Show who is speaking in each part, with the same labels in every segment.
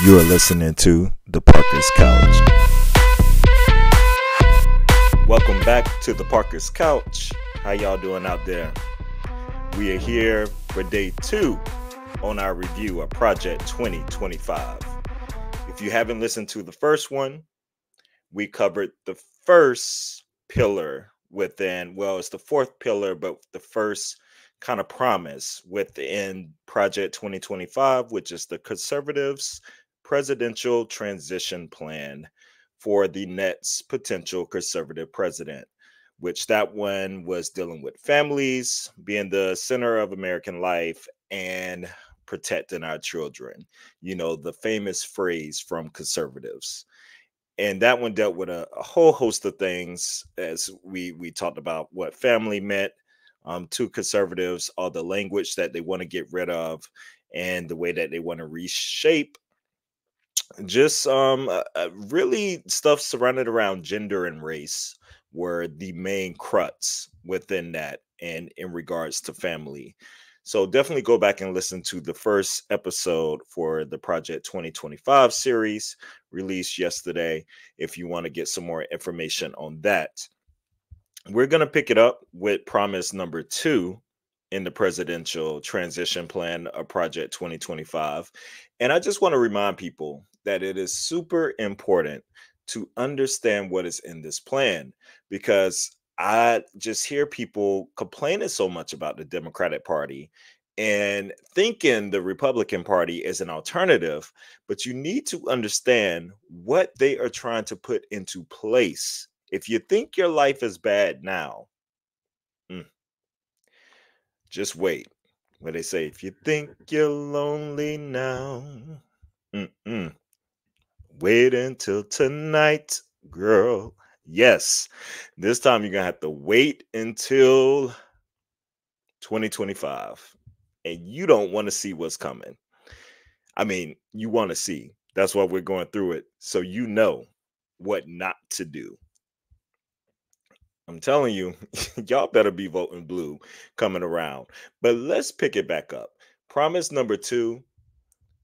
Speaker 1: You are listening to The Parker's Couch. Welcome back to The Parker's Couch. How y'all doing out there? We are here for day 2 on our review of Project 2025. If you haven't listened to the first one, we covered the first pillar within, well, it's the fourth pillar, but the first kind of promise within Project 2025, which is the conservatives' presidential transition plan for the next potential conservative president, which that one was dealing with families being the center of American life and protecting our children. You know, the famous phrase from conservatives. And that one dealt with a whole host of things, as we talked about what family meant to conservatives, all the language that they want to get rid of, and the way that they want to reshape just really stuff surrounded around gender and race were the main crux within that, and in regards to family. So definitely go back and listen to the first episode for the Project 2025 series released yesterday if you want to get some more information on that. We're going to pick it up with promise number 2 in the presidential transition plan of Project 2025. And I just want to remind people that it is super important to understand what is in this plan, because I just hear people complaining so much about the Democratic Party and thinking the Republican Party is an alternative, but you need to understand what they are trying to put into place. If you think your life is bad now, just wait. Where they say, if you think you're lonely now, wait until tonight, girl. Yes, this time you're going to have to wait until 2025. And you don't want to see what's coming. I mean, you want to see. That's why we're going through it. So you know what not to do. I'm telling you, y'all better be voting blue coming around. But let's pick it back up. Promise number 2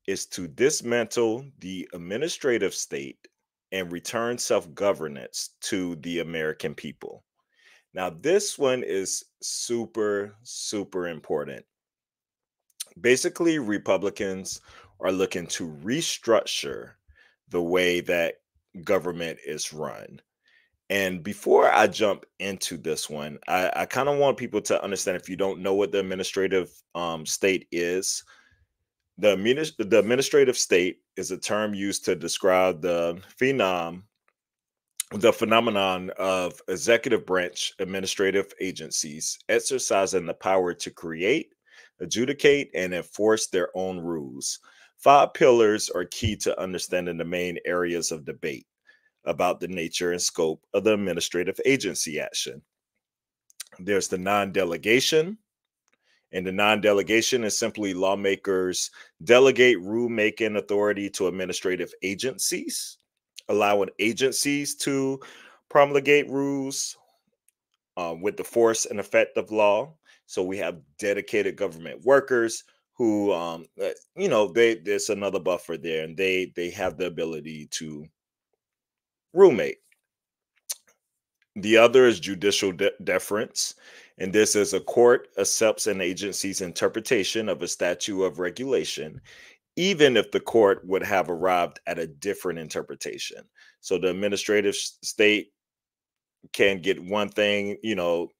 Speaker 1: is to dismantle the administrative state and return self-governance to the American people. Now, this one is super, super important. Basically, Republicans are looking to restructure the way that government is run. And before I jump into this one, I kind of want people to understand, if you don't know what the administrative state is, the administrative state is a term used to describe the phenomenon of executive branch administrative agencies exercising the power to create, adjudicate, and enforce their own rules. 5 pillars are key to understanding the main areas of debate about the nature and scope of the administrative agency action. There's the non-delegation, and the non-delegation is simply lawmakers delegate rulemaking authority to administrative agencies, allowing agencies to promulgate rules with the force and effect of law. So we have dedicated government workers who, there's another buffer there, and they have the ability to roommate. The other is judicial deference, and this is a court accepts an agency's interpretation of a statute of regulation, even if the court would have arrived at a different interpretation. So the administrative state can get one thing,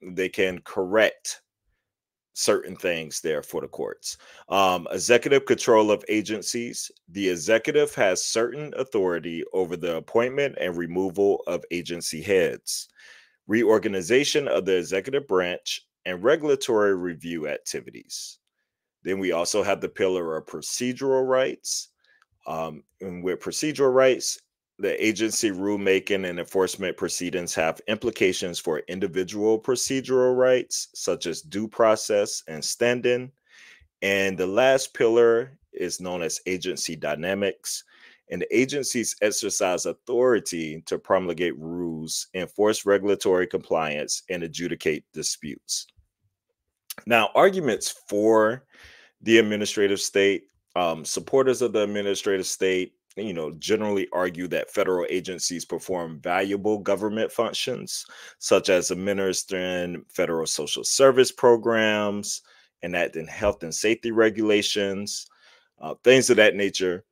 Speaker 1: they can correct certain things there for the courts. Executive control of agencies. The executive has certain authority over the appointment and removal of agency heads, reorganization of the executive branch, and regulatory review activities. Then we also have the pillar of procedural rights. And with procedural rights, the agency rulemaking and enforcement proceedings have implications for individual procedural rights, such as due process and standing. And the last pillar is known as agency dynamics. And the agencies exercise authority to promulgate rules, enforce regulatory compliance, and adjudicate disputes. Now, arguments for the administrative state, supporters of the administrative state generally argue that federal agencies perform valuable government functions, such as administering federal social service programs, enacting health and safety regulations, things of that nature.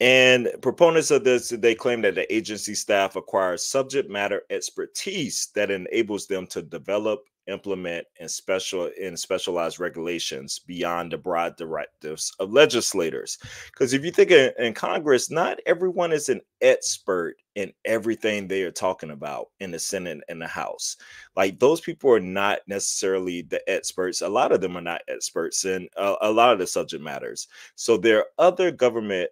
Speaker 1: And proponents of this, they claim that the agency staff acquires subject matter expertise that enables them to develop, implement, and specialized regulations beyond the broad directives of legislators. Because if you think in Congress, not everyone is an expert in everything they are talking about in the Senate and the House. Like those people are not necessarily the experts. A lot of them are not experts in a lot of the subject matters. So there are other government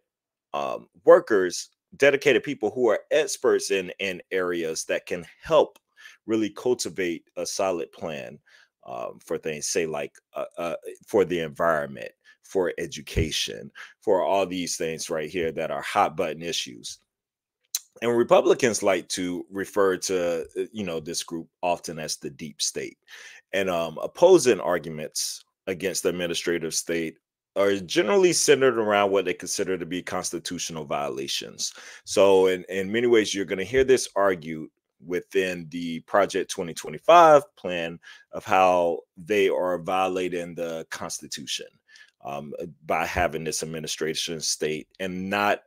Speaker 1: workers, dedicated people who are experts in areas that can help really cultivate a solid plan for things, say like for the environment, for education, for all these things right here that are hot button issues. And Republicans like to refer to this group often as the deep state. And opposing arguments against the administrative state are generally centered around what they consider to be constitutional violations. So in many ways, you're going to hear this argued within the Project 2025 plan of how they are violating the Constitution by having this administration state and not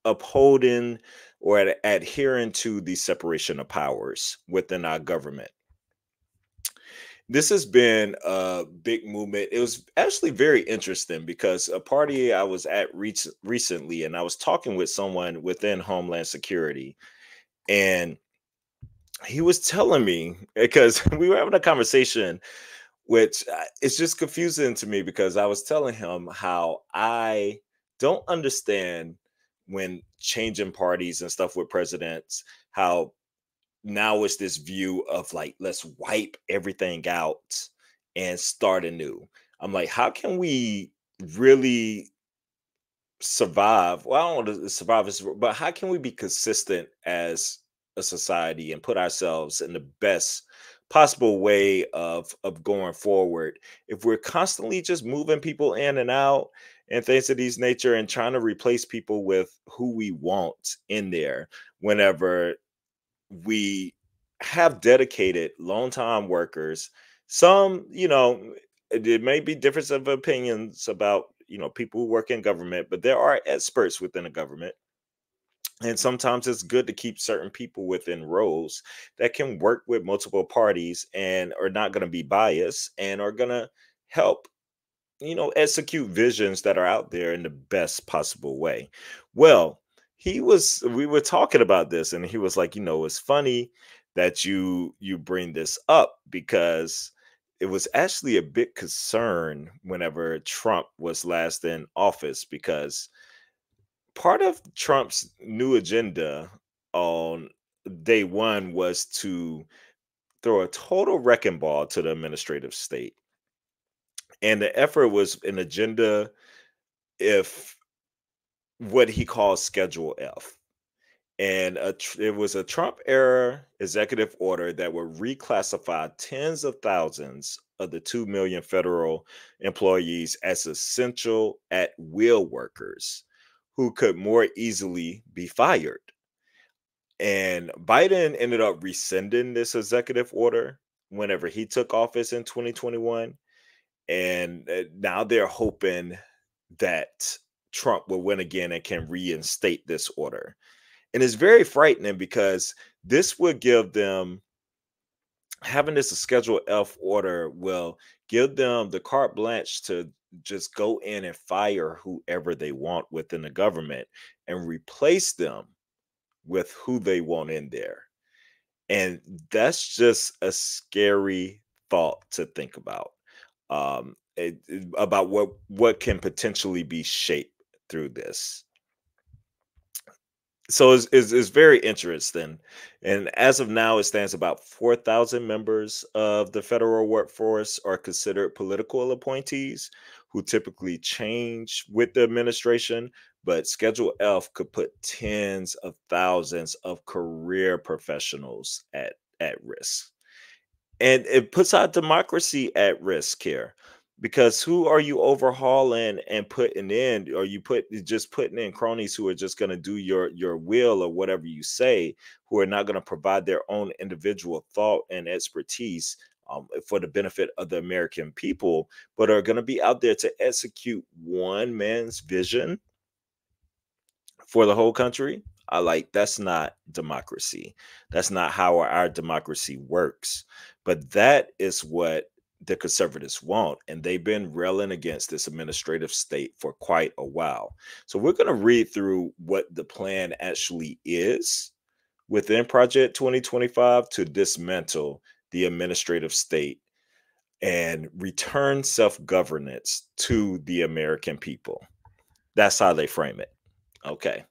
Speaker 1: upholding or adhering to the separation of powers within our government. This has been a big movement. It was actually very interesting because a party I was at recently, and I was talking with someone within Homeland Security, and he was telling me because we were having a conversation, which it's just confusing to me because I was telling him how I don't understand when changing parties and stuff with presidents, how now it's this view of like, let's wipe everything out and start anew. I'm like, how can we really survive? Well, I don't want to survive, but how can we be consistent as a society and put ourselves in the best possible way of going forward if we're constantly just moving people in and out and things of these nature and trying to replace people with who we want in there whenever we have dedicated long time workers. Some, there may be difference of opinions about, people who work in government, but there are experts within the government. And sometimes it's good to keep certain people within roles that can work with multiple parties and are not going to be biased and are going to help execute visions that are out there in the best possible way. Well, we were talking about this and he was like, it's funny that you bring this up because it was actually a big concern whenever Trump was last in office because part of Trump's new agenda on day one was to throw a total wrecking ball to the administrative state. And the effort was an agenda if what he calls Schedule F. And it was a Trump era executive order that would reclassify tens of thousands of the 2 million federal employees as essential at will workers who could more easily be fired. And Biden ended up rescinding this executive order whenever he took office in 2021. And now they're hoping that Trump will win again and can reinstate this order. And it's very frightening because this would give them having this a Schedule F order will give them the carte blanche to just go in and fire whoever they want within the government and replace them with who they want in there. And that's just a scary thought to think about. About what can potentially be shaped through this. So it's very interesting. And as of now, it stands about 4,000 members of the federal workforce are considered political appointees who typically change with the administration. But Schedule F could put tens of thousands of career professionals at risk. And it puts our democracy at risk here because who are you overhauling and putting in? Or you just putting in cronies who are just going to do your will or whatever you say, who are not going to provide their own individual thought and expertise for the benefit of the American people, but are going to be out there to execute one man's vision for the whole country. I like That's not democracy. That's not how our democracy works. But that is what the conservatives want. And they've been railing against this administrative state for quite a while. So we're going to read through what the plan actually is within Project 2025 to dismantle the administrative state and return self governance to the American people. That's how they frame it. Okay.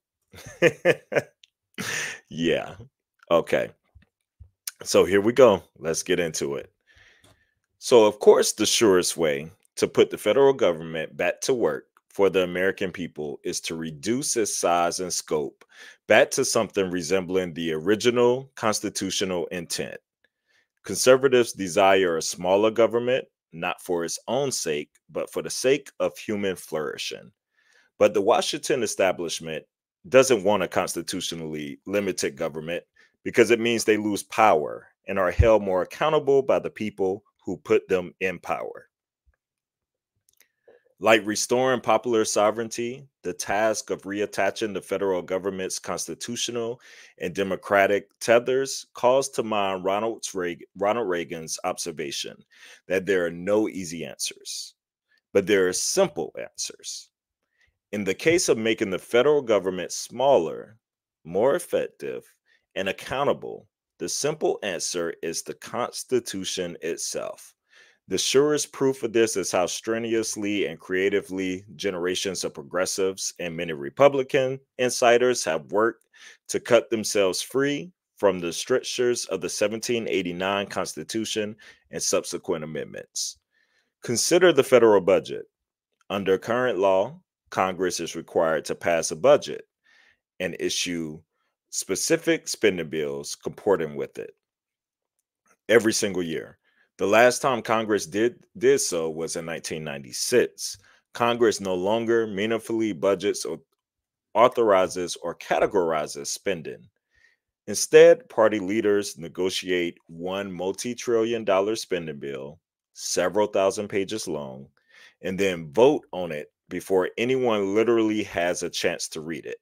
Speaker 1: Yeah. Okay. So here we go. Let's get into it. So, of course, the surest way to put the federal government back to work for the American people is to reduce its size and scope back to something resembling the original constitutional intent. Conservatives desire a smaller government, not for its own sake, but for the sake of human flourishing. But the Washington establishment doesn't want a constitutionally limited government because it means they lose power and are held more accountable by the people who put them in power. Like restoring popular sovereignty, the task of reattaching the federal government's constitutional and democratic tethers calls to mind Ronald Reagan's observation that there are no easy answers, but there are simple answers. In the case of making the federal government smaller, more effective, and accountable, the simple answer is the Constitution itself. The surest proof of this is how strenuously and creatively generations of progressives and many Republican insiders have worked to cut themselves free from the strictures of the 1789 Constitution and subsequent amendments. Consider the federal budget. Under current law, Congress is required to pass a budget and issue specific spending bills comporting with it every single year. The last time Congress did so was in 1996. Congress no longer meaningfully budgets or authorizes or categorizes spending. Instead, party leaders negotiate one multi trillion-dollar spending bill, several thousand pages long, and then vote on it before anyone literally has a chance to read it.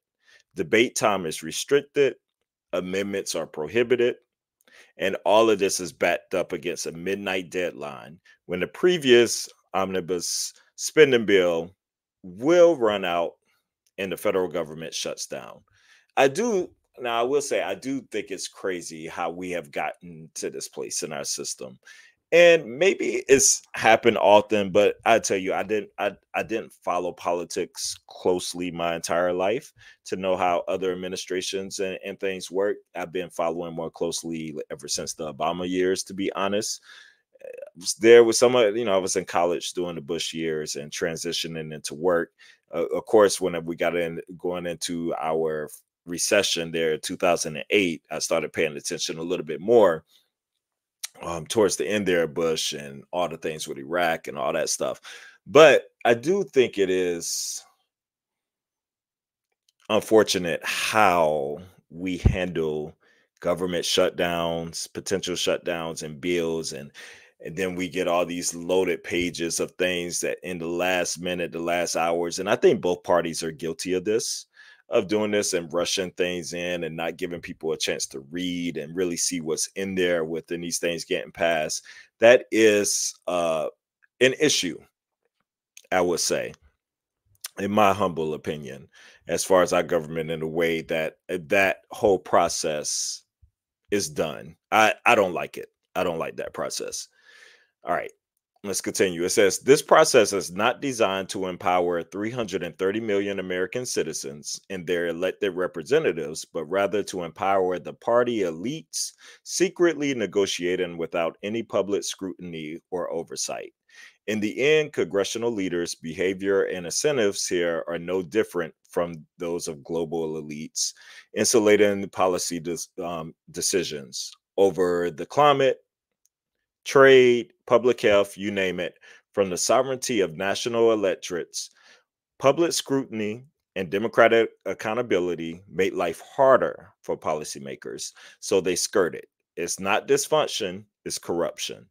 Speaker 1: Debate time is restricted, amendments are prohibited, and all of this is backed up against a midnight deadline when the previous omnibus spending bill will run out and the federal government shuts down. I do Now I will say I do think it's crazy how we have gotten to this place in our system. And maybe it's happened often, but I tell you, I didn't follow politics closely my entire life to know how other administrations and things work. I've been following more closely ever since the Obama years, to be honest. Was there was some, I was in college during the Bush years and transitioning into work. Of course, when we got in going into our recession there, 2008, I started paying attention a little bit more towards the end there, Bush and all the things with Iraq and all that stuff. But I do think it is unfortunate how we handle government shutdowns, potential shutdowns and bills, and then we get all these loaded pages of things that in the last minute, the last hours, and I think both parties are guilty of this, of doing this and rushing things in and not giving people a chance to read and really see what's in there within these things getting passed. That is an issue, I would say, in my humble opinion, as far as our government in the way that that whole process is done. I don't like it. I don't like that process. All right, let's continue. It says this process is not designed to empower 330 million American citizens and their elected representatives, but rather to empower the party elites secretly negotiating without any public scrutiny or oversight. In the end, congressional leaders' behavior and incentives here are no different from those of global elites, insulating policy decisions over the climate, trade, public health, you name it, From the sovereignty of national electorates, public scrutiny and democratic accountability made life harder for policymakers, so they skirt it. It's not dysfunction, it's corruption.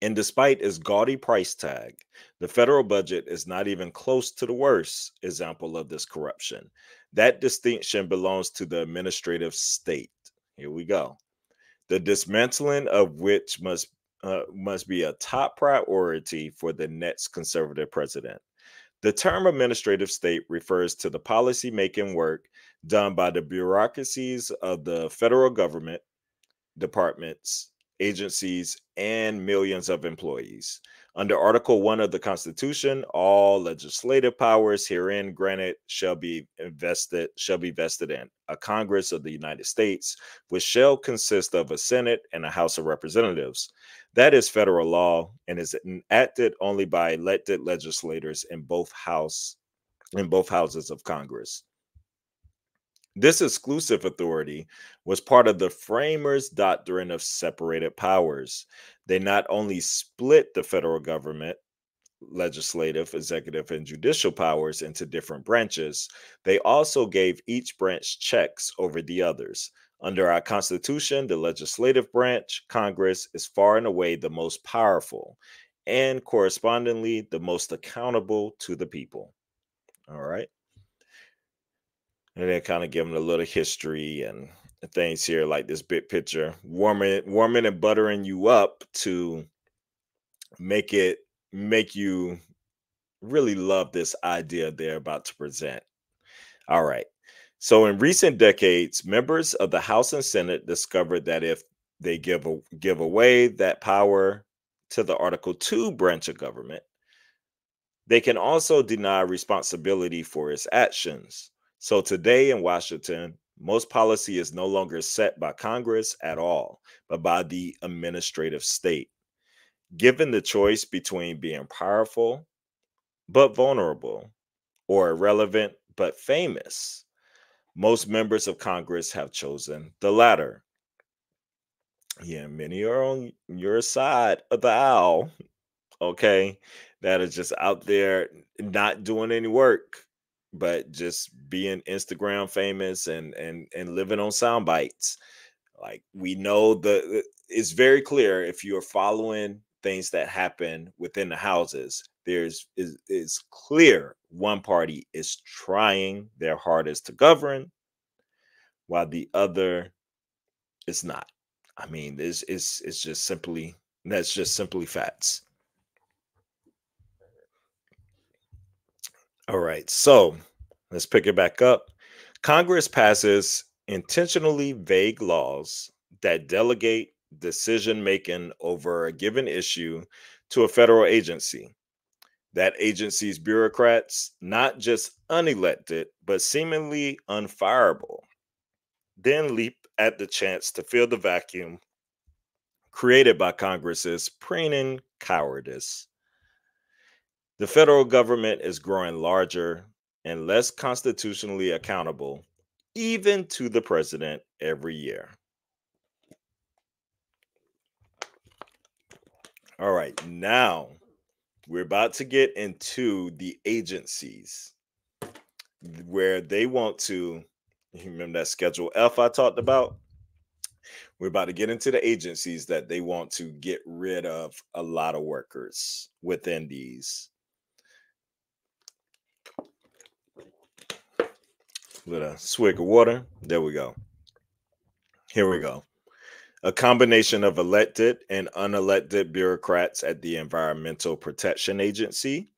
Speaker 1: And despite its gaudy price tag, the federal budget is not even close to the worst example of this corruption. That distinction belongs to the administrative state. Here we go. The dismantling of which must be a top priority for the next conservative president. The term administrative state refers to the policy making work done by the bureaucracies of the federal government, departments, agencies, and millions of employees. Under Article 1 of the Constitution, all legislative powers herein granted shall be vested in a Congress of the United States, which shall consist of a Senate and a House of Representatives. That is federal law and is enacted only by elected legislators in both houses of Congress. This exclusive authority was part of the framers' doctrine of separated powers. They not only split the federal government, legislative, executive, and judicial powers into different branches, they also gave each branch checks over the others. Under our Constitution, the legislative branch, Congress, is far and away the most powerful and correspondingly the most accountable to the people. All right. And then kind of giving a little history and things here, like this big picture, warming and buttering you up to make you really love this idea they're about to present. All right. So in recent decades, members of the House and Senate discovered that if they give away that power to the Article 2 branch of government, they can also deny responsibility for its actions. So today in Washington, most policy is no longer set by Congress at all, but by the administrative state. Given the choice between being powerful but vulnerable or irrelevant but famous, most members of Congress have chosen the latter. Yeah, many are on your side of the aisle, okay, that are just out there not doing any work, but just being Instagram famous and living on sound bites. Like we know it's very clear if you're following things that happen within the houses, is clear one party is trying their hardest to govern while the other is not. I mean, it's just simply that's just simply facts. All right, so let's pick it back up. Congress passes intentionally vague laws that delegate decision making over a given issue to a federal agency. That agency's bureaucrats, not just unelected, but seemingly unfireable, then leap at the chance to fill the vacuum created by Congress's preening cowardice. The federal government is growing larger and less constitutionally accountable, even to the president every year. All right, now we're about to get into the agencies where they want to. You remember that Schedule F I talked about? We're about to get into the agencies that they want to get rid of a lot of workers within these. With a swig of water. There we go. Here we go. A combination of elected and unelected bureaucrats at the Environmental Protection Agency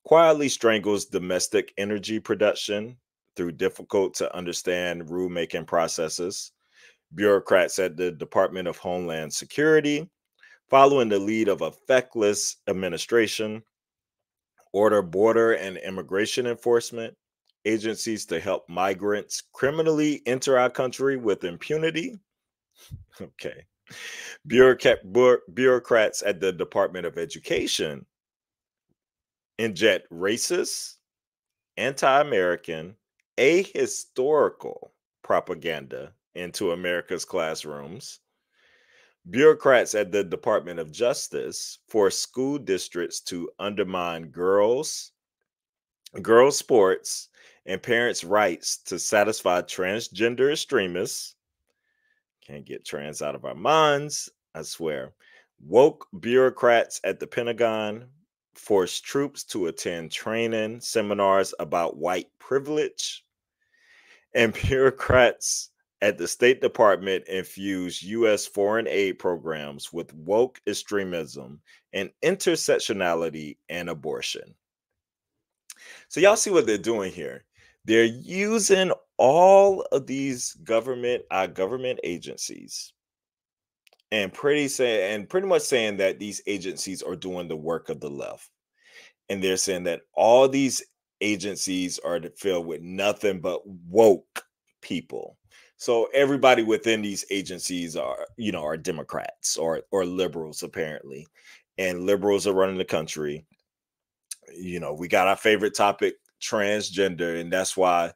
Speaker 1: quietly strangles domestic energy production through difficult to understand rulemaking processes. Bureaucrats at the Department of Homeland Security, following the lead of a feckless administration, order border and immigration enforcement agencies to help migrants criminally enter our country with impunity. Okay. Bureaucrats at the Department of Education inject racist, anti American, ahistorical propaganda into America's classrooms. Bureaucrats at the Department of Justice force school districts to undermine girls' sports, and parents' rights to satisfy transgender extremists. Can't get trans out of our minds, I swear. Woke bureaucrats at the Pentagon force troops to attend training seminars about white privilege, and bureaucrats at the State Department infuse U.S. foreign aid programs with woke extremism and intersectionality and abortion. So y'all see what they're doing here. They're using all of these government agencies and pretty much saying that these agencies are doing the work of the left. And they're saying that all these agencies are filled with nothing but woke people. So everybody within these agencies are Democrats or liberals apparently. And liberals are running the country. We got our favorite topic, transgender, and that's why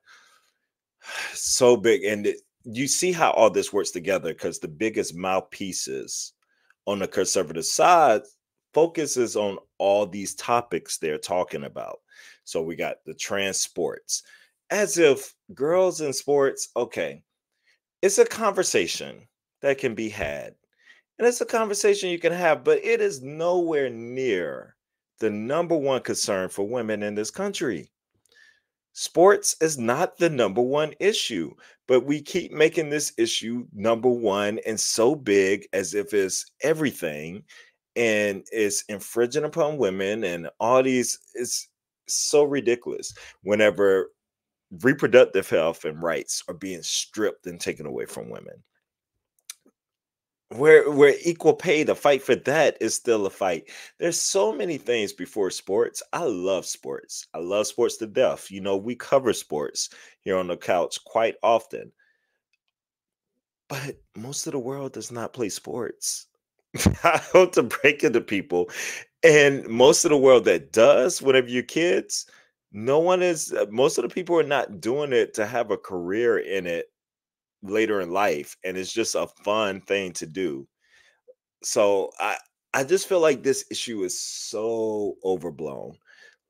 Speaker 1: so big. And you see how all this works together because the biggest mouthpieces on the conservative side focuses on all these topics they're talking about. So we got the trans sports, as if girls in sports, okay, it's a conversation that can be had. And it's a conversation you can have, but it is nowhere near the number one concern for women in this country. Sports is not the number one issue, but we keep making this issue number one and so big as if it's everything and it's infringing upon women and all these. It's so ridiculous whenever reproductive health and rights are being stripped and taken away from women. Where equal pay, the fight for that is still a fight. There's so many things before sports. I love sports. I love sports to death. We cover sports here on the couch quite often, but most of the world does not play sports. I hope to break into people. And most of the world that does, whenever you're kids, no one is, most of the people are not doing it to have a career in it later in life. And it's just a fun thing to do. So I just feel like this issue is so overblown,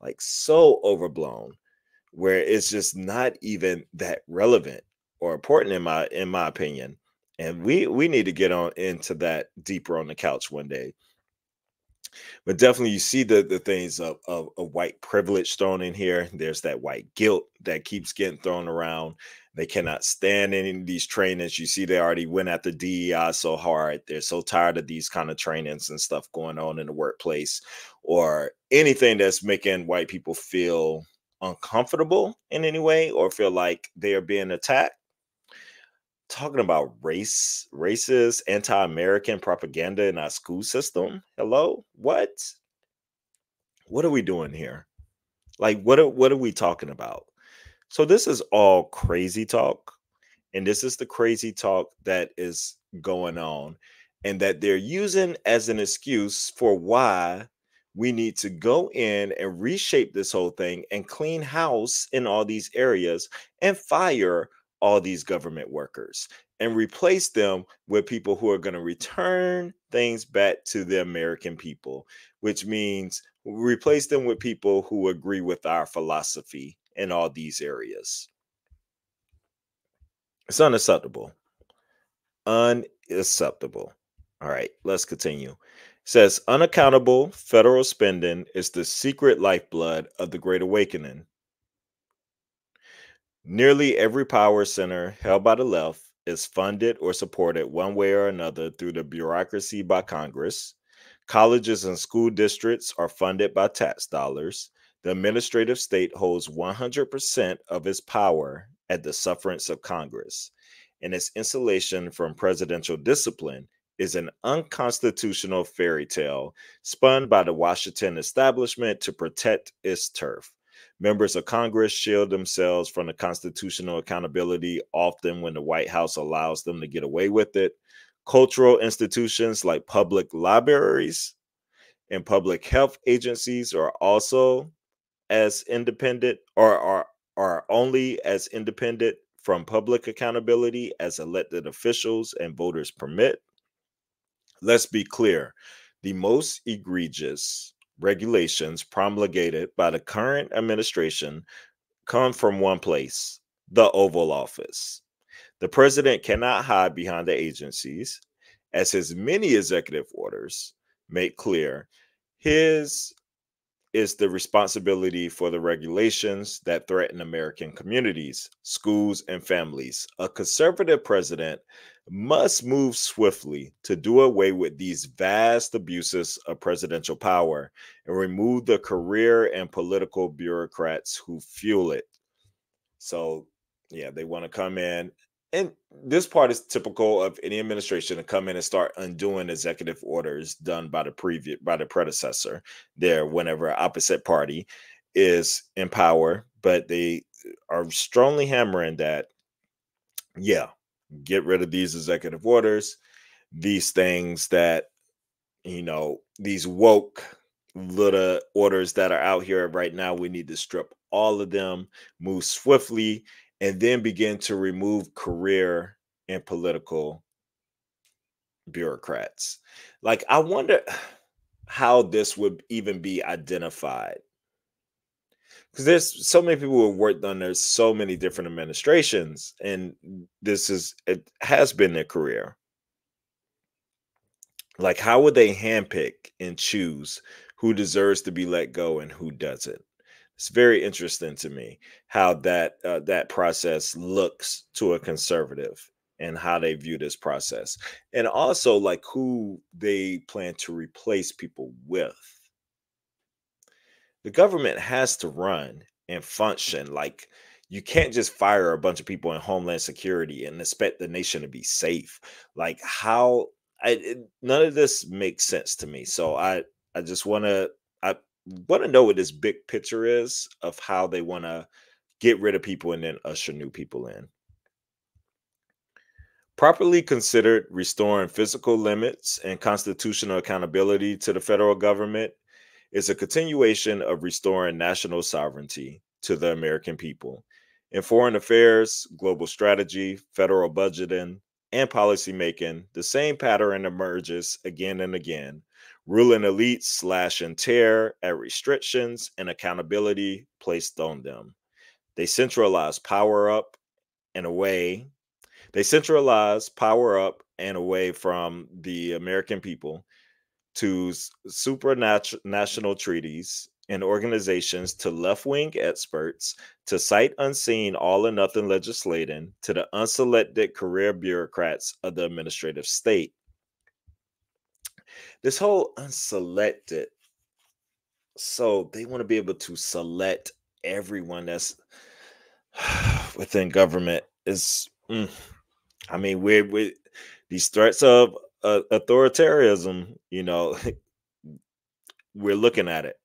Speaker 1: like so overblown, where it's just not even that relevant or important in my opinion. And we need to get on into that deeper on the couch one day. But definitely you see the things of white privilege thrown in here. There's that white guilt that keeps getting thrown around. They cannot stand any of these trainings. You see, they already went at the DEI so hard. They're so tired of these kind of trainings and stuff going on in the workplace or anything that's making white people feel uncomfortable in any way or feel like they are being attacked. Talking about racist, anti-American propaganda in our school system. Hello? What are we doing here? Like what are we talking about? So this is all crazy talk. And this is the crazy talk that is going on and that they're using as an excuse for why we need to go in and reshape this whole thing and clean house in all these areas and fire all these government workers and replace them with people who are going to return things back to the American people, which means replace them with people who agree with our philosophy in all these areas. It's unacceptable. Unacceptable. All right, let's continue. It says unaccountable federal spending is the secret lifeblood of the Great Awakening. Nearly every power center held by the left is funded or supported one way or another through the bureaucracy by Congress. Colleges and school districts are funded by tax dollars. The administrative state holds 100% of its power at the sufferance of Congress, and its insulation from presidential discipline is an unconstitutional fairy tale spun by the Washington establishment to protect its turf. Members of Congress shield themselves from the constitutional accountability often when the White House allows them to get away with it. Cultural institutions like public libraries and public health agencies are also as independent or are only as independent from public accountability as elected officials and voters permit. Let's be clear, the most egregious regulations promulgated by the current administration come from one place: the Oval Office. The president cannot hide behind the agencies, as his many executive orders make clear. His is the responsibility for the regulations that threaten American communities, schools, and families. A conservative president must move swiftly to do away with these vast abuses of presidential power and remove the career and political bureaucrats who fuel it. So, yeah, they want to come in. And this part is typical of any administration to come in and start undoing executive orders done by the predecessor there whenever an opposite party is in power. But they are strongly hammering that, yeah, get rid of these executive orders, these things that, these woke little orders that are out here right now. We need to strip all of them, move swiftly, and then begin to remove career and political bureaucrats. Like, I wonder how this would even be identified, because there's so many people who have worked under so many different administrations, and it has been their career. Like, how would they handpick and choose who deserves to be let go and who doesn't? It's very interesting to me how that process looks to a conservative and how they view this process, and also like who they plan to replace people with. The government has to run and function. Like, you can't just fire a bunch of people in Homeland Security and expect the nation to be safe. Like, how none of this makes sense to me. So I just I want to know what this big picture is of how they want to get rid of people and then usher new people in. Properly considered, restoring physical limits and constitutional accountability to the federal government is a continuation of restoring national sovereignty to the American people. In foreign affairs, global strategy, federal budgeting, and policymaking, the same pattern emerges again and again. Ruling elites slash and tear at restrictions and accountability placed on them. They centralize power up and away. They centralize power up and away from the American people to supranational treaties and organizations, to left wing experts, to sight unseen all or nothing legislating, to the unselected career bureaucrats of the administrative state. This whole unselected, so they want to be able to select everyone that's within government is, I mean, we're these threats of authoritarianism, we're looking at it.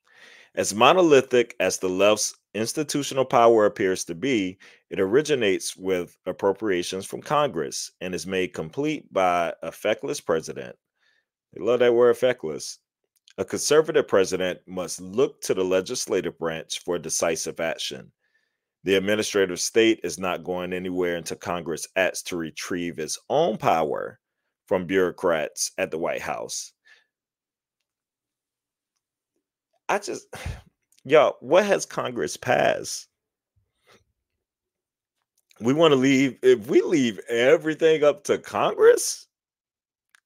Speaker 1: As monolithic as the left's institutional power appears to be, it originates with appropriations from Congress and is made complete by a feckless president. They love that word feckless. A conservative president must look to the legislative branch for decisive action. The administrative state is not going anywhere until Congress acts to retrieve its own power from bureaucrats at the White House. I just, y'all, what has Congress passed? We want to leave, if we leave everything up to Congress,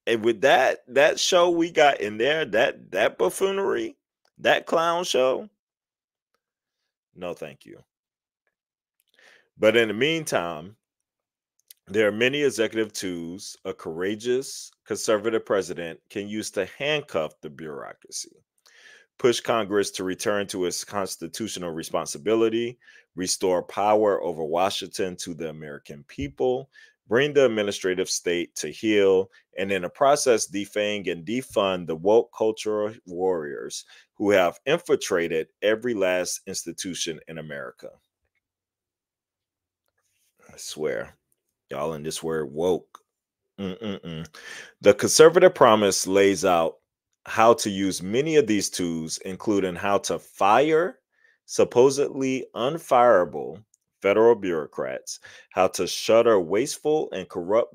Speaker 1: and with that show we got in there, that buffoonery, that clown show, no thank you. But in the meantime, there are many executive tools a courageous conservative president can use to handcuff the bureaucracy, push Congress to return to its constitutional responsibility, restore power over Washington to the American people, bring the administrative state to heel, and in the process defang and defund the woke cultural warriors who have infiltrated every last institution in America. I swear, y'all in this word woke. Mm-mm-mm. The conservative promise lays out how to use many of these tools, including how to fire supposedly unfireable federal bureaucrats, how to shutter wasteful and corrupt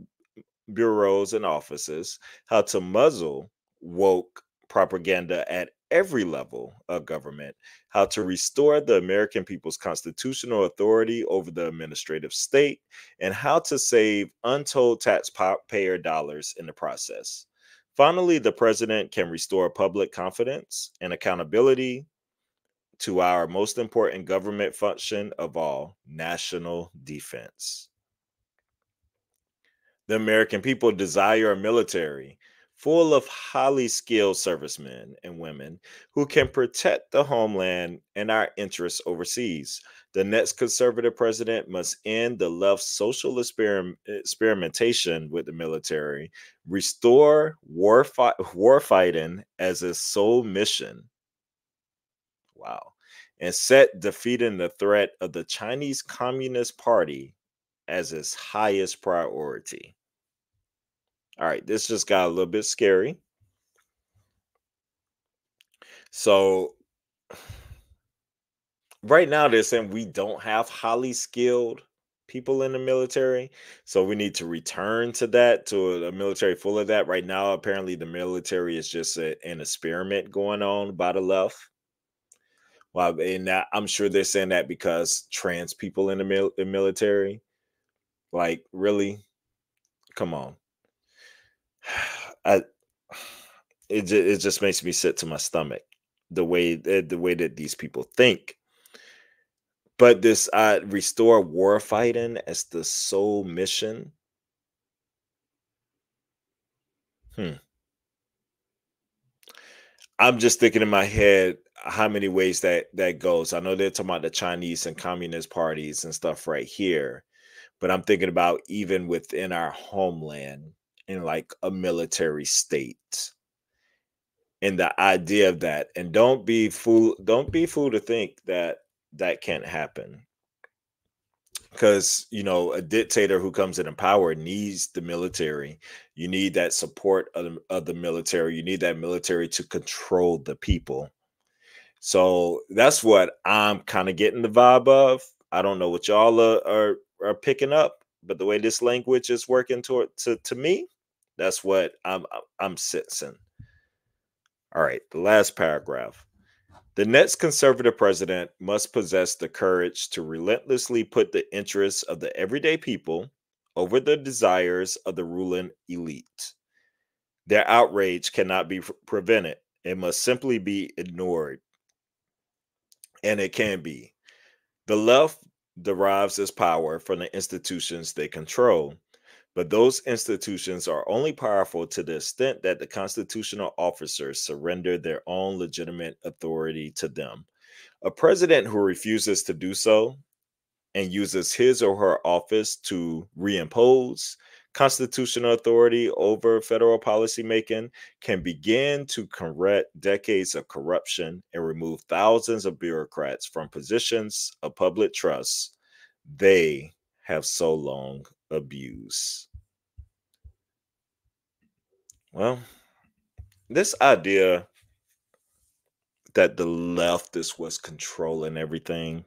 Speaker 1: bureaus and offices, how to muzzle woke propaganda at every level of government, how to restore the American people's constitutional authority over the administrative state, and how to save untold taxpayer dollars in the process. Finally, the president can restore public confidence and accountability to our most important government function of all, national defense. The American people desire a military full of highly skilled servicemen and women who can protect the homeland and our interests overseas. The next conservative president must end the left's social experimentation with the military, restore war fighting as its sole mission. Wow. And set defeating the threat of the Chinese Communist Party as its highest priority. All right, this just got a little bit scary. So, right now, they're saying we don't have highly skilled people in the military. So, we need to return to that, to a military full of that. Right now, apparently, the military is just an experiment going on by the left. Well, and I'm sure they're saying that because trans people in the military, like, really? Come on. I, it just makes me sick to my stomach the way that these people think. But this restore war fighting as the sole mission. Hmm. I'm just thinking in my head how many ways that goes. I know they're talking about the Chinese and communist parties and stuff right here, but I'm thinking about even within our homeland in like a military state and the idea of that. And don't be fooled to think that that can't happen, because a dictator who comes in power needs the military. You need that support of the military. You need that military to control the people. So that's what I'm kind of getting the vibe of. I don't know what y'all are picking up, but the way this language is working to me, that's what I'm sensing. All right, the last paragraph. The next conservative president must possess the courage to relentlessly put the interests of the everyday people over the desires of the ruling elite. Their outrage cannot be prevented. It must simply be ignored. And it can be. The left derives its power from the institutions they control, but those institutions are only powerful to the extent that the constitutional officers surrender their own legitimate authority to them. A president who refuses to do so and uses his or her office to reimpose constitutional authority over federal policymaking can begin to correct decades of corruption and remove thousands of bureaucrats from positions of public trust they have so long abused. Well, this idea that the leftist was controlling everything,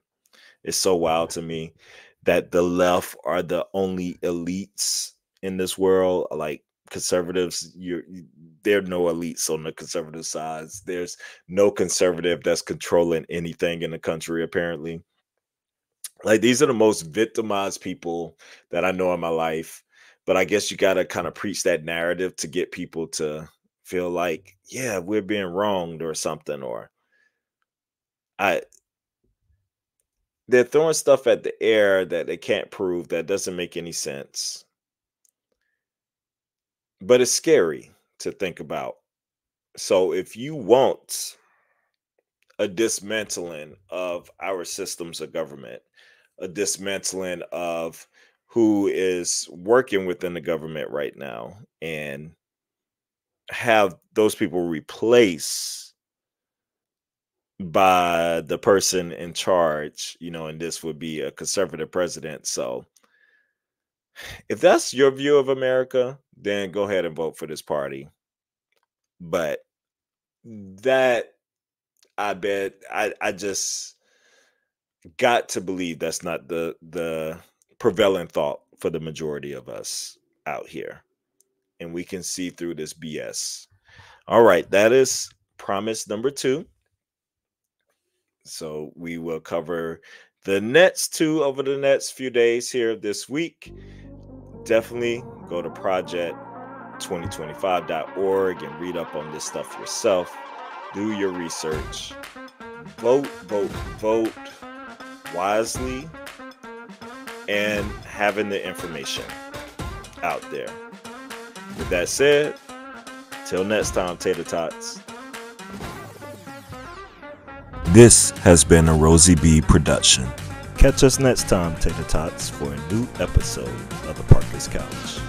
Speaker 1: it's so wild to me, that the left are the only elites in this world. Like conservatives, there are no elites on the conservative sides. There's no conservative that's controlling anything in the country, apparently. Like these are the most victimized people that I know in my life. But I guess you gotta kind of preach that narrative to get people to feel like, yeah, we're being wronged or something. Or I they're throwing stuff at the air that they can't prove, that doesn't make any sense. But it's scary to think about. So if you want a dismantling of our systems of government, a dismantling of who is working within the government right now, and have those people replaced by the person in charge, and this would be a conservative president. So if that's your view of America, then go ahead and vote for this party. But that, I bet, I just got to believe that's not the prevailing thought for the majority of us out here. and we can see through this BS. All right, that is promise number 2. So we will cover the next 2 over the next few days here this week. Definitely go to project2025.org and read up on this stuff yourself. Do your research. Vote wisely, and having the information out there. With that said, till next time, Tater Tots. This has been a Rosie B production. Catch us next time, Tater Tots, for a new episode of The Parker's Couch.